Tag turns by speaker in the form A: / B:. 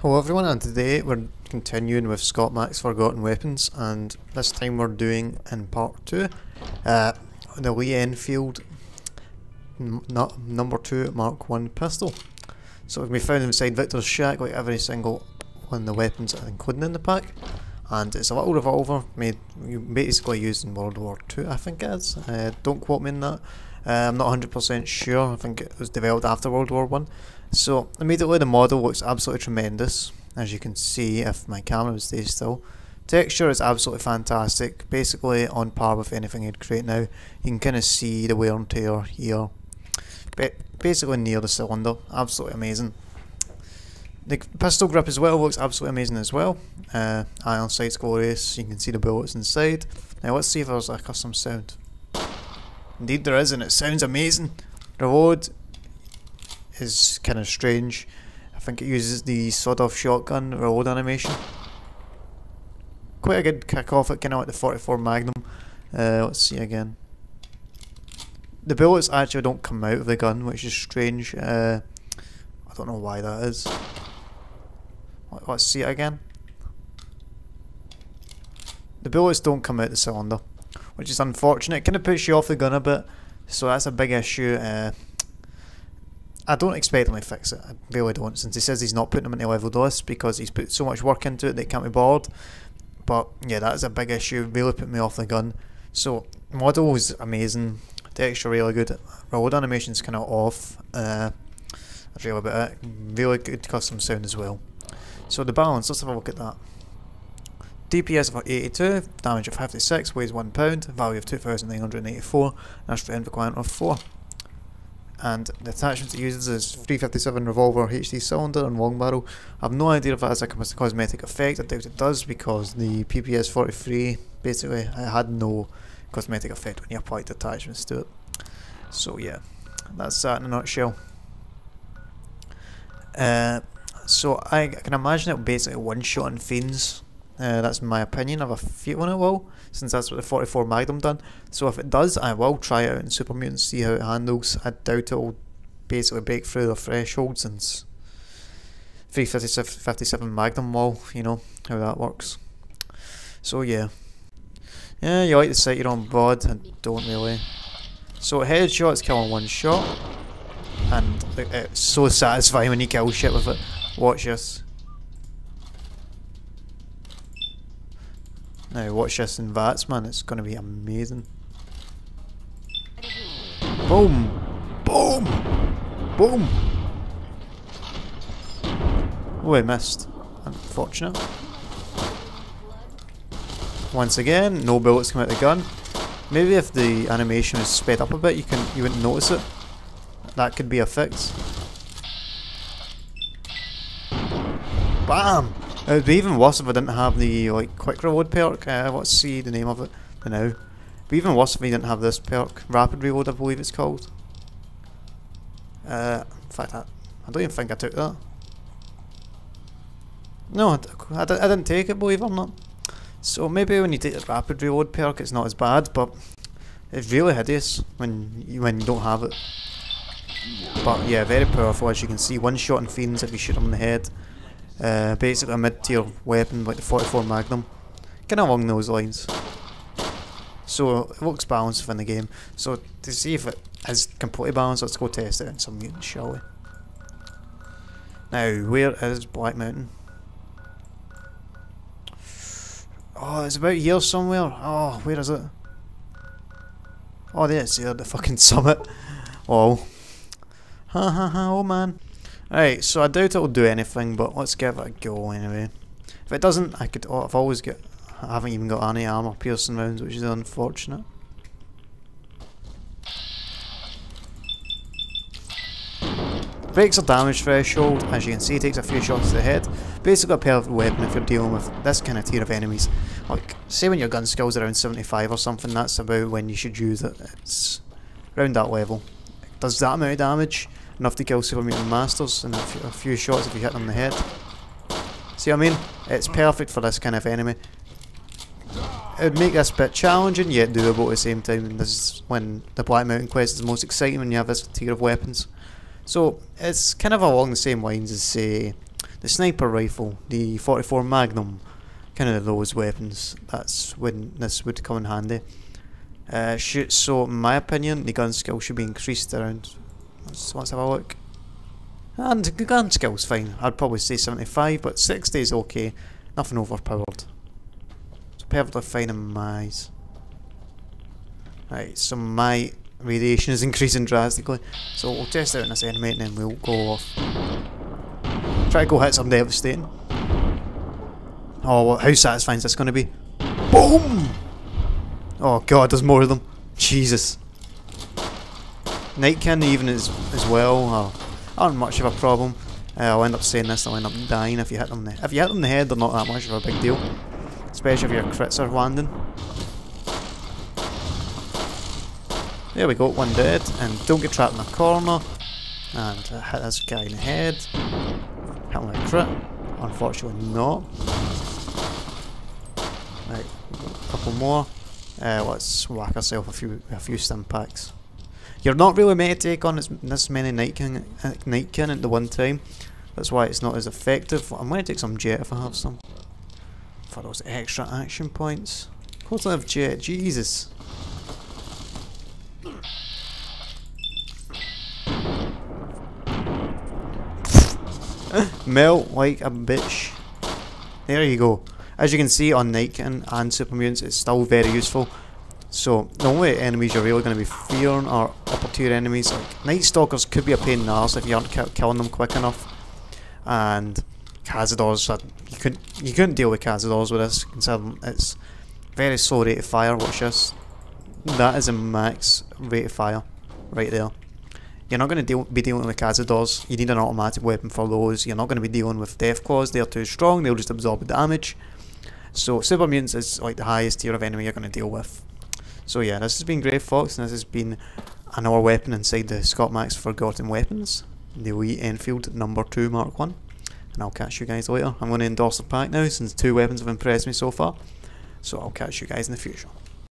A: Hello everyone, and today we're continuing with Scottmacks Forgotten Weapons, and this time we're doing in part 2 the Lee Enfield number 2 Mark 1 pistol. So it can be found inside Victor's shack like every single one of the weapons included in the pack, and it's a little revolver made basically used in World War II, I think it is. Don't quote me on that. I'm not 100% sure. I think it was developed after World War I. So immediately the model looks absolutely tremendous, as you can see if my camera would stay still. Texture is absolutely fantastic, basically on par with anything you'd create now. You can kind of see the wear and tear here, basically near the cylinder. Absolutely amazing. The pistol grip as well looks absolutely amazing as well. Iron sight's glorious, you can see the bullets inside. Now let's see if there's a custom sound. Indeed there is, and it sounds amazing. The reload is kind of strange. I think it uses the sawed-off shotgun reload animation. Quite a good kick off it, kind of like the 44 Magnum. Let's see again. The bullets actually don't come out of the gun, which is strange. I don't know why that is. Let's see it again. The bullets don't come out the cylinder, which is unfortunate. It kind of puts you off the gun a bit, so that's a big issue. I don't expect him to fix it, I really don't, since he says he's not putting them into leveled lists because he's put so much work into it that he can't be bored. But yeah, that is a big issue, really put me off the gun. So, model is amazing, texture really good, reload animation's kind of off, that's really about it. Really good custom sound as well. So the balance, let's have a look at that. DPS of 82, damage of 56, weighs 1 pound, value of 2,984, and strength requirement of 4. And the attachments it uses is 357 Revolver HD cylinder and long barrel. I have no idea if that has a cosmetic effect. I doubt it does, because the PPS 43 basically it had no cosmetic effect when you applied the attachments to it. So yeah, that's that in a nutshell. So I can imagine it will basically one-shot in fiends. That's my opinion. I have a feeling it will, since that's what the 44 Magnum done. So if it does, I will try it out in Super Mutants, see how it handles. I doubt it will basically break through the threshold, since 357 Magnum will, you know how that works. So yeah. Yeah, you like the sight you're on board, I don't really. So headshots kill in one shot, and it's so satisfying when you kill shit with it. Watch this. Now watch this in VATS, man, it's gonna be amazing. Boom! Boom! Boom! Oh, I missed. Unfortunate. Once again, no bullets come out of the gun. Maybe if the animation was sped up a bit, you wouldn't notice it. That could be a fix. Bam! It would be even worse if I didn't have the quick reload perk. Let's see the name of it now. It would be even worse if I didn't have this perk. Rapid reload, I believe it's called. In fact, I don't even think I took that. No, I didn't take it, believe it or not. So maybe when you take the rapid reload perk, it's not as bad, but it's really hideous when you don't have it. But yeah, very powerful, as you can see. One shot in fiends if you shoot them in the head. Basically a mid-tier weapon like the 44 Magnum, kind of along those lines. So it looks balanced within the game. So to see if it is completely balanced, let's go test it in some mutants, shall we? Now, where is Black Mountain? Oh, it's about here somewhere. Oh, where is it? Oh, there it's here, the fucking summit. Oh. Ha ha ha, oh man. Right, so I doubt it'll do anything, but let's give it a go anyway. If it doesn't, I haven't even got any armor piercing rounds, which is unfortunate. Breaks a damage threshold, as you can see, it takes a few shots to the head. Basically a perfect weapon if you're dealing with this kind of tier of enemies. Like, say when your gun skill's around 75 or something, that's about when you should use it. It's around that level. It does that amount of damage. Enough to kill Super Mutant Masters in a few shots if you hit them in the head. See what I mean? It's perfect for this kind of enemy. It would make this bit challenging yet doable at the same time, and this is when the Black Mountain quest is the most exciting, when you have this tier of weapons. So it's kind of along the same lines as, say, the sniper rifle, the 44 Magnum, kind of those weapons. That's when this would come in handy. So in my opinion, the gun skill should be increased around. Let's have a look. And the gun skill's fine. I'd probably say 75, but 60 is okay. Nothing overpowered. So perfectly fine in my eyes. Right, so my radiation is increasing drastically. So we'll test out this enemy and then we'll go off. Try to go hit some devastating. Oh, how satisfying is this going to be? Boom! Oh god, there's more of them. Jesus. Nightkin even as well aren't much of a problem. I'll end up saying this, I'll end up dying if you hit them. If you hit them in the head, they're not that much of a big deal. Especially if your crits are landing. There we go, one dead. And don't get trapped in a corner. And hit this guy in the head. Hit him with a crit. Unfortunately not. Right, a couple more. Let's whack ourselves a few stim packs. You're not really meant to take on this many Nightkin at the one time. That's why it's not as effective. I'm going to take some jet if I have some. For those extra action points. Of course I have jet, Jesus. Melt like a bitch. There you go. As you can see on Nightkin and super mutants, it's still very useful. So the only enemies you're really going to be fearing are upper tier enemies. Like Night Stalkers could be a pain in the arse if you aren't killing them quick enough. And Cazadors, you couldn't deal with Cazadors with this, considering it's very slow rate of fire. Watch this. That is a max rate of fire right there. You're not going to be dealing with Cazadors. You need an automatic weapon for those. You're not going to be dealing with Deathclaws. They're too strong. They'll just absorb the damage. So Super Mutants is like the highest tier of enemy you're going to deal with. So yeah, this has been Grey Fox, and this has been another weapon inside the Scottmacks Forgotten Weapons, the Elite Enfield number 2 Mark 1. And I'll catch you guys later. I'm going to endorse the pack now since 2 weapons have impressed me so far. So I'll catch you guys in the future.